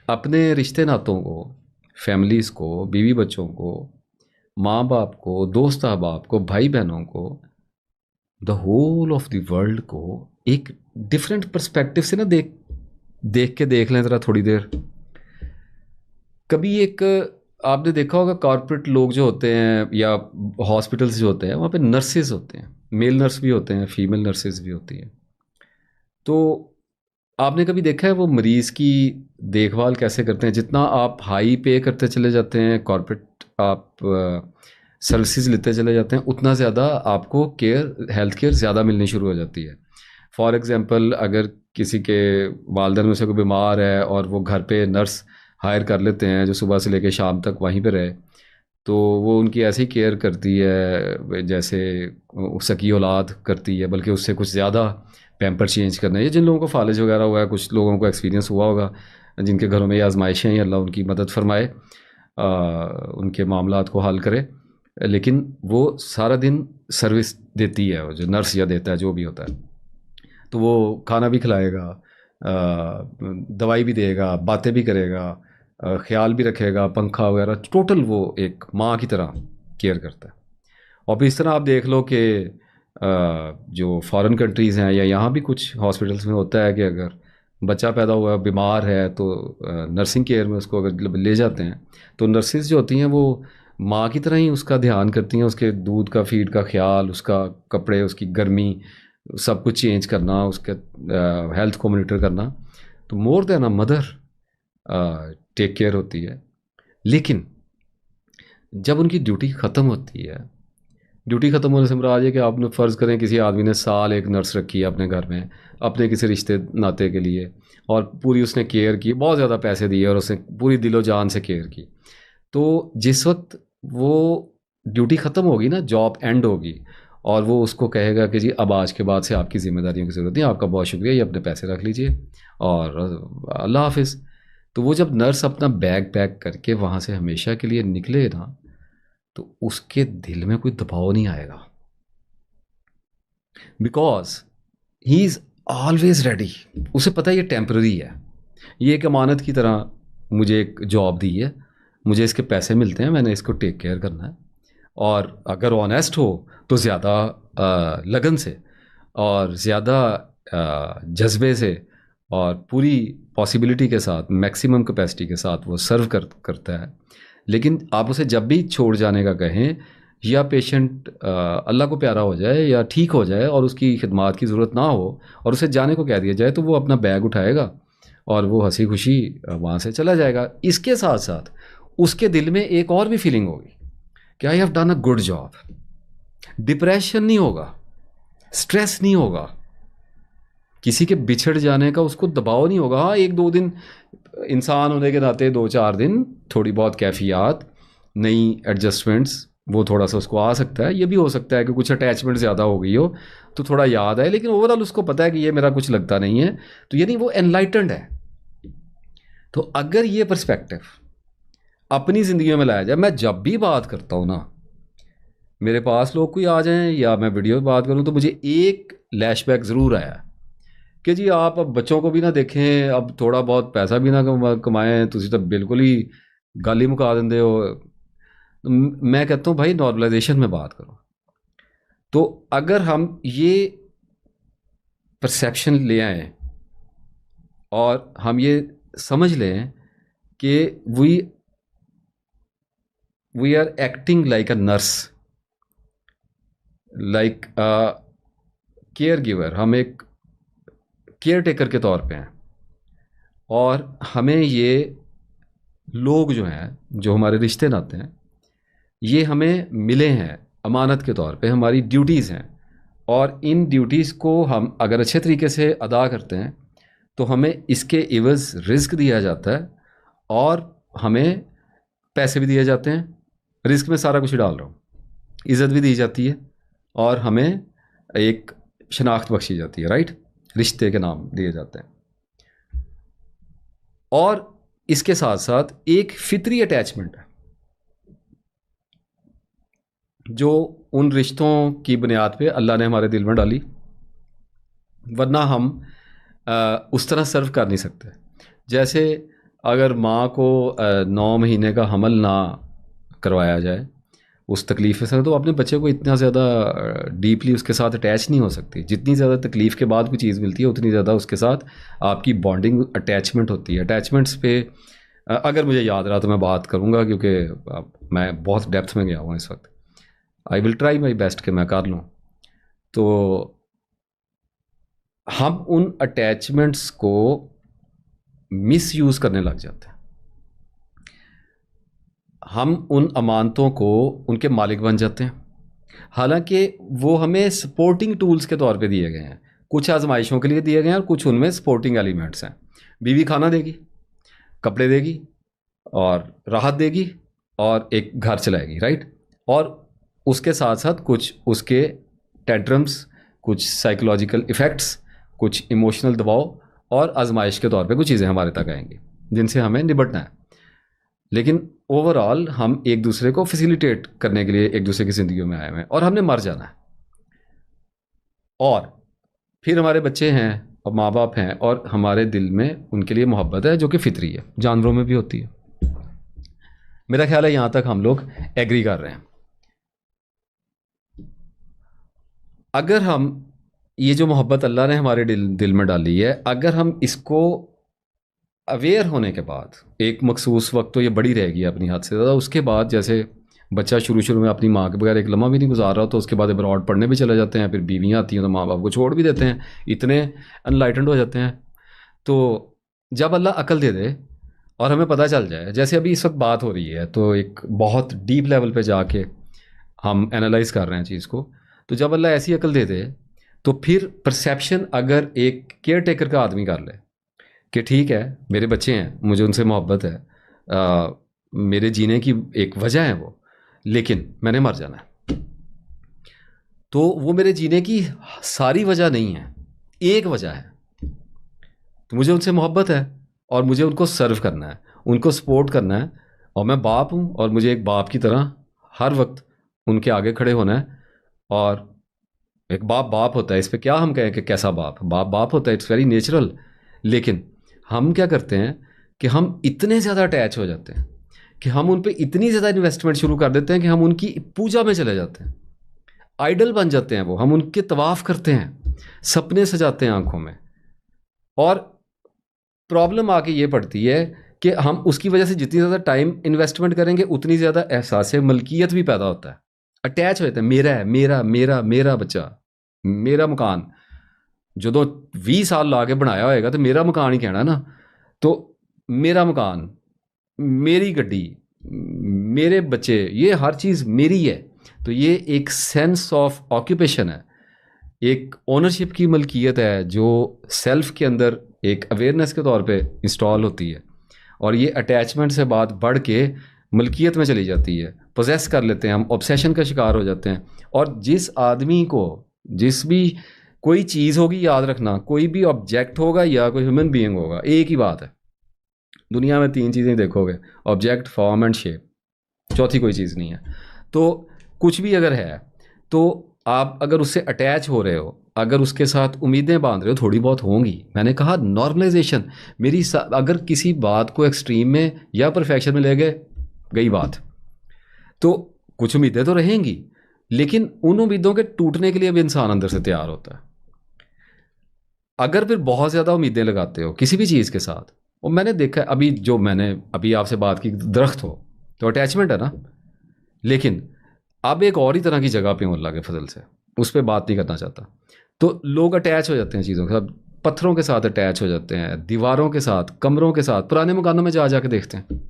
अपने रिश्ते नातों को, फैमिलीज़ को, बीवी बच्चों को, माँ बाप को, दोस्त अहबाब को, भाई बहनों को, the whole of the world को एक डिफरेंट पर्सपेक्टिव से ना देख देख के देख लें ज़रा थोड़ी देर। कभी एक आपने देखा होगा कॉर्पोरेट लोग जो होते हैं या हॉस्पिटल्स जो होते हैं वहाँ पे नर्सेज होते हैं, मेल नर्स भी होते हैं, फीमेल नर्सेज भी होती हैं। तो आपने कभी देखा है वो मरीज़ की देखभाल कैसे करते हैं? जितना आप हाई पे करते चले जाते हैं, कॉर्पोरेट आप सर्विसेज लेते चले जाते हैं, उतना ज़्यादा आपको केयर, हेल्थ केयर ज़्यादा मिलनी शुरू हो जाती है। फॉर एग्ज़ाम्पल, अगर किसी के वालिदैन में से कोई बीमार है और वो घर पे नर्स हायर कर लेते हैं जो सुबह से लेकर शाम तक वहीं पे रहे, तो वो उनकी ऐसी केयर करती है जैसे सकी औलाद करती है, बल्कि उससे कुछ ज़्यादा पैम्पर चेंज करना है। ये जिन लोगों को फालिज वगैरह हुआ है, कुछ लोगों को एक्सपीरियंस हुआ होगा, जिनके घरों में ये आजमाइशें हैं, अल्लाह उनकी मदद फरमाए, उनके मामलात को हल करे। लेकिन वो सारा दिन सर्विस देती है, वो जो नर्स या देता है जो भी होता है। तो वो खाना भी खिलाएगा, दवाई भी देगा, बातें भी करेगा, ख्याल भी रखेगा, पंखा वगैरह, टोटल वो एक माँ की तरह केयर करता है। और फिर इस तरह आप देख लो कि जो फॉरेन कंट्रीज़ हैं या यहाँ भी कुछ हॉस्पिटल्स में होता है कि अगर बच्चा पैदा हुआ बीमार है तो नर्सिंग केयर में उसको अगर ले जाते हैं, तो नर्सिस जो होती हैं वो माँ की तरह ही उसका ध्यान करती हैं, उसके दूध का, फीड का ख्याल, उसका कपड़े, उसकी गर्मी, सब कुछ चेंज करना, उसके हेल्थ को मॉनिटर करना। तो more than a mother take care होती है। लेकिन जब उनकी ड्यूटी ख़त्म होती है, ड्यूटी ख़त्म होने से मुराद ये कि आपने फ़र्ज़ करें किसी आदमी ने साल एक नर्स रखी है अपने घर में, अपने किसी रिश्ते नाते के लिए, और पूरी उसने केयर की, बहुत ज़्यादा पैसे दिए और उसने पूरी दिलो जान से केयर की। तो जिस वक्त वो ड्यूटी ख़त्म होगी ना, जॉब एंड होगी, और वो उसको कहेगा कि जी अब आज के बाद से आपकी ज़िम्मेदारियों की ज़रूरत नहीं, आपका बहुत शुक्रिया, ये अपने पैसे रख लीजिए और अल्लाह हाफिज़। तो वो जब नर्स अपना बैग पैक करके वहाँ से हमेशा के लिए निकले ना, तो उसके दिल में कोई दबाव नहीं आएगा, because he is always ready. उसे पता है ये टेम्पररी है, ये एक अमानत की तरह मुझे एक जॉब दी है, मुझे इसके पैसे मिलते हैं, मैंने इसको टेक केयर करना है। और अगर ऑनेस्ट हो तो ज़्यादा लगन से और ज़्यादा जज्बे से और पूरी पॉसिबिलिटी के साथ, मैक्सिमम कैपेसिटी के साथ वो सर्व करता है। लेकिन आप उसे जब भी छोड़ जाने का कहें, या पेशेंट अल्लाह को प्यारा हो जाए या ठीक हो जाए और उसकी खिदमात की ज़रूरत ना हो और उसे जाने को कह दिया जाए, तो वो अपना बैग उठाएगा और वो हंसी खुशी वहाँ से चला जाएगा। इसके साथ साथ उसके दिल में एक और भी फीलिंग होगी कि I have done a good job. Depression नहीं होगा, स्ट्रेस नहीं होगा, किसी के बिछड़ जाने का उसको दबाव नहीं होगा। हाँ, एक दो दिन इंसान होने के नाते, दो चार दिन थोड़ी बहुत कैफियत, नई एडजस्टमेंट्स, वो थोड़ा सा उसको आ सकता है। ये भी हो सकता है कि कुछ अटैचमेंट ज़्यादा हो गई हो तो थोड़ा याद है, लेकिन ओवरऑल उसको पता है कि ये मेरा कुछ लगता नहीं है, तो यानी वो एनलाइटेंड है। तो अगर ये पर्सपेक्टिव अपनी ज़िंदगी में लाया जाए, मैं जब भी बात करता हूँ ना, मेरे पास लोग कोई आ जाएं या मैं वीडियो में बात करूँ, तो मुझे एक लैशबैक ज़रूर आया कि जी आप अब बच्चों को भी ना देखें, अब थोड़ा बहुत पैसा भी ना कमाएं, तुसी तो बिल्कुल ही गल ही मुका देंदे हो। तो मैं कहता हूँ भाई नॉर्मलाइजेशन में बात करो। तो अगर हम ये परसेप्शन ले आए और हम ये समझ लें कि we we are acting like a nurse, like care giver, हम एक केयर टेकर के तौर पे हैं, और हमें ये लोग जो हैं, जो हमारे रिश्ते नाते हैं, ये हमें मिले हैं अमानत के तौर पे, हमारी ड्यूटीज़ हैं, और इन ड्यूटीज़ को हम अगर अच्छे तरीके से अदा करते हैं तो हमें इसके इवज़ रिस्क दिया जाता है और हमें पैसे भी दिए जाते हैं। रिस्क में सारा कुछ ही डाल रहा हूँ, इज़्ज़त भी दी जाती है और हमें एक शनाख्त बख्शी जाती है, राइट, रिश्ते के नाम दिए जाते हैं। और इसके साथ साथ एक फितरी अटैचमेंट है जो उन रिश्तों की बुनियाद पे अल्लाह ने हमारे दिल में डाली, वरना हम उस तरह सर्व कर नहीं सकते। जैसे अगर माँ को 9 महीने का हमल ना करवाया जाए उस तकलीफ़ से, तो अपने बच्चे को इतना ज़्यादा डीपली उसके साथ अटैच नहीं हो सकती। जितनी ज़्यादा तकलीफ़ के बाद कोई चीज़ मिलती है उतनी ज़्यादा उसके साथ आपकी बॉन्डिंग अटैचमेंट होती है। अटैचमेंट्स पे अगर मुझे याद रहा तो मैं बात करूँगा, क्योंकि मैं बहुत डेप्थ में गया हूँ इस वक्त। I will try my best कि मैं कर लूँ। तो हम उन अटैचमेंट्स को मिस यूज़ करने लग जाते हैं। हम उन अमानतों को उनके मालिक बन जाते हैं, हालांकि वो हमें सपोर्टिंग टूल्स के तौर पे दिए गए हैं। कुछ आजमाइशों के लिए दिए गए हैं और कुछ उनमें सपोर्टिंग एलिमेंट्स हैं। बीवी खाना देगी, कपड़े देगी और राहत देगी और एक घर चलाएगी, राइट। और उसके साथ साथ कुछ उसके टेंट्रम्स, कुछ साइकोलॉजिकल इफ़ेक्ट्स, कुछ इमोशनल दबाव और आजमाइश के तौर पे कुछ चीज़ें हमारे तक आएंगी जिनसे हमें निपटना है। लेकिन ओवरऑल हम एक दूसरे को फैसिलिटेट करने के लिए एक दूसरे की ज़िंदगी में आए हुए हैं और हमने मर जाना है। और फिर हमारे बच्चे हैं और माँ बाप हैं और हमारे दिल में उनके लिए मोहब्बत है, जो कि फितरी है, जानवरों में भी होती है। मेरा ख्याल है यहाँ तक हम लोग एग्री कर रहे हैं। अगर हम ये जो मोहब्बत अल्लाह ने हमारे दिल में डाली है, अगर हम इसको अवेयर होने के बाद, एक मखसूस वक्त तो ये बड़ी रहेगी अपनी हद से ज़्यादा, उसके बाद जैसे बच्चा शुरू शुरू में अपनी माँ के बगैर एक लम्हा भी नहीं गुजार रहा, तो उसके बाद अब्रॉड पढ़ने भी चले जाते हैं, फिर बीवियाँ आती हैं तो माँ बाप को छोड़ भी देते हैं, इतने अनलाइटेंड हो जाते हैं। तो जब अल्लाह अकल दे दे और हमें पता चल जाए, जैसे अभी इस वक्त बात हो रही है, तो एक बहुत डीप लेवल पे जाके हम एनालाइज कर रहे हैं चीज़ को, तो जब अल्लाह ऐसी अकल दे दे तो फिर परसेप्शन अगर एक केयर टेकर का आदमी कर ले कि ठीक है मेरे बच्चे हैं, मुझे उनसे मोहब्बत है, मेरे जीने की एक वजह है वो, लेकिन मैंने मर जाना है, तो वो मेरे जीने की सारी वजह नहीं है, एक वजह है। तो मुझे उनसे मोहब्बत है और मुझे उनको सर्व करना है, उनको सपोर्ट करना है, और मैं बाप हूँ और मुझे एक बाप की तरह हर वक्त उनके आगे खड़े होना है। और एक बाप बाप होता है, इस पर क्या हम कहें कि कैसा बाप, बाप बाप होता है, इट्स वेरी नेचुरल। लेकिन हम क्या करते हैं कि हम इतने ज़्यादा अटैच हो जाते हैं कि हम उन पर इतनी ज़्यादा इन्वेस्टमेंट शुरू कर देते हैं कि हम उनकी पूजा में चले जाते हैं, आइडल बन जाते हैं वो, हम उनके तवाफ़ करते हैं, सपने सजाते हैं आंखों में। और प्रॉब्लम आके ये पड़ती है कि हम उसकी वजह से जितनी ज़्यादा टाइम इन्वेस्टमेंट करेंगे उतनी ज़्यादा एहसास मलकियत भी पैदा होता है, अटैच हो जाता है, मेरा है, मेरा मेरा मेरा बच्चा, मेरा मकान। जो 20 साल ला के बनाया होएगा तो मेरा मकान ही कहना ना। तो मेरा मकान, मेरी गड्डी, मेरे बच्चे, ये हर चीज़ मेरी है। तो ये एक सेंस ऑफ ऑक्यूपेशन है, एक ओनरशिप की मलकियत है जो सेल्फ के अंदर एक अवेयरनेस के तौर पे इंस्टॉल होती है। और ये अटैचमेंट से बात बढ़ के मलकियत में चली जाती है, पोजेस कर लेते हैं हम, ऑब्सेशन का शिकार हो जाते हैं। और जिस आदमी को, जिस भी कोई चीज़ होगी, याद रखना, कोई भी ऑब्जेक्ट होगा या कोई ह्यूमन बीइंग होगा, एक ही बात है, दुनिया में 3 चीज़ें देखोगे, ऑब्जेक्ट, फॉर्म एंड शेप, चौथी कोई चीज़ नहीं है। तो कुछ भी अगर है तो आप अगर उससे अटैच हो रहे हो, अगर उसके साथ उम्मीदें बांध रहे हो, थोड़ी बहुत होंगी। मैंने कहा नॉर्मलाइजेशन, अगर किसी बात को एक्सट्रीम में या परफेक्शन में ले गए, गई बात, तो कुछ उम्मीदें तो रहेंगी, लेकिन उन उम्मीदों के टूटने के लिए भी इंसान अंदर से तैयार होता है। अगर फिर बहुत ज़्यादा उम्मीदें लगाते हो किसी भी चीज़ के साथ, और मैंने देखा है, अभी जो मैंने अभी आपसे बात की, दरख्त हो तो अटैचमेंट है ना, लेकिन अब एक और ही तरह की जगह पे हूँ अल्लाह के फजल से, उस पर बात नहीं करना चाहता। तो लोग अटैच हो जाते हैं चीज़ों के साथ, पत्थरों के साथ अटैच हो जाते हैं, दीवारों के साथ, कमरों के साथ, पुराने मकानों में जा के देखते हैं,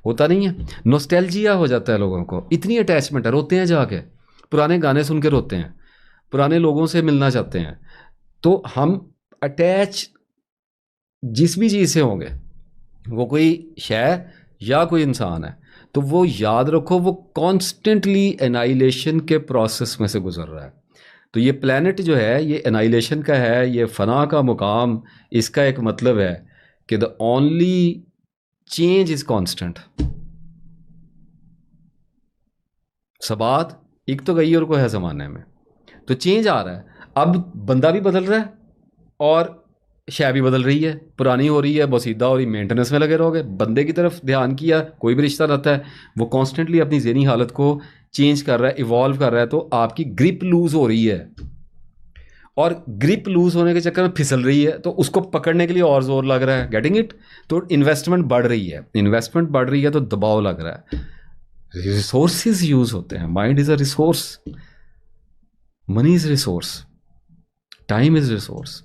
होता नहीं है, नॉस्टैल्जिया हो जाता है लोगों को, इतनी अटैचमेंट है, रोते हैं जाके, पुराने गाने सुन के रोते हैं, पुराने लोगों से मिलना चाहते हैं। तो हम अटैच जिस भी चीज़ से होंगे, वो कोई शय या कोई इंसान है, तो वो याद रखो वो कॉन्स्टेंटली एनाइलेशन के प्रोसेस में से गुजर रहा है। तो ये प्लैनेट जो है ये एनाइलेशन का है, ये फना का मुकाम, इसका एक मतलब है कि the only change is constant. सबात एक तो गई और को है ज़माने में, तो चेंज आ रहा है। अब बंदा भी बदल रहा है और शै भी बदल रही है, पुरानी हो रही है, बोसीदा हो रही, मेंटेनेंस में लगे रहोगे। बंदे की तरफ ध्यान किया, कोई भी रिश्ता रहता है, वो कॉन्स्टेंटली अपनी ज़हनी हालत को चेंज कर रहा है, इवॉल्व कर रहा है, तो आपकी ग्रिप लूज हो रही है, और ग्रिप लूज होने के चक्कर में फिसल रही है, तो उसको पकड़ने के लिए और जोर लग रहा है। Getting it? तो इन्वेस्टमेंट बढ़ रही है, इन्वेस्टमेंट बढ़ रही है तो दबाव लग रहा है, रिसोर्सेज यूज होते हैं। Mind is a resource, money is resource, time is resource.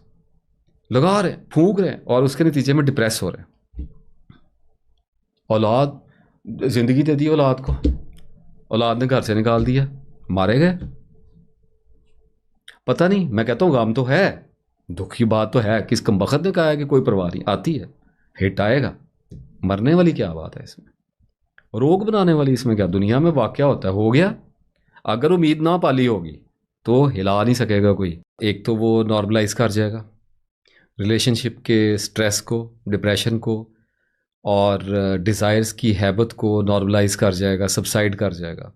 लगा रहे, फूंक रहे, और उसके नतीजे में डिप्रेस हो रहे हैं। औलाद, जिंदगी दे दी औलाद को, औलाद ने घर से निकाल दिया, मारे गए। पता नहीं, मैं कहता हूँ गम तो है, दुख की बात तो है। किस कमबख्त ने कहा है कि कोई परवाह नहीं, आती है, हिट आएगा। मरने वाली क्या बात है इसमें, रोग बनाने वाली इसमें क्या? दुनिया में वाकया होता है, हो गया। अगर उम्मीद ना पाली होगी तो हिला नहीं सकेगा कोई। एक तो वो नॉर्मलाइज कर जाएगा रिलेशनशिप के स्ट्रेस को, डिप्रेशन को, और डिज़ायर्स की हैबत को नॉर्मलाइज कर जाएगा, सबसाइड कर जाएगा।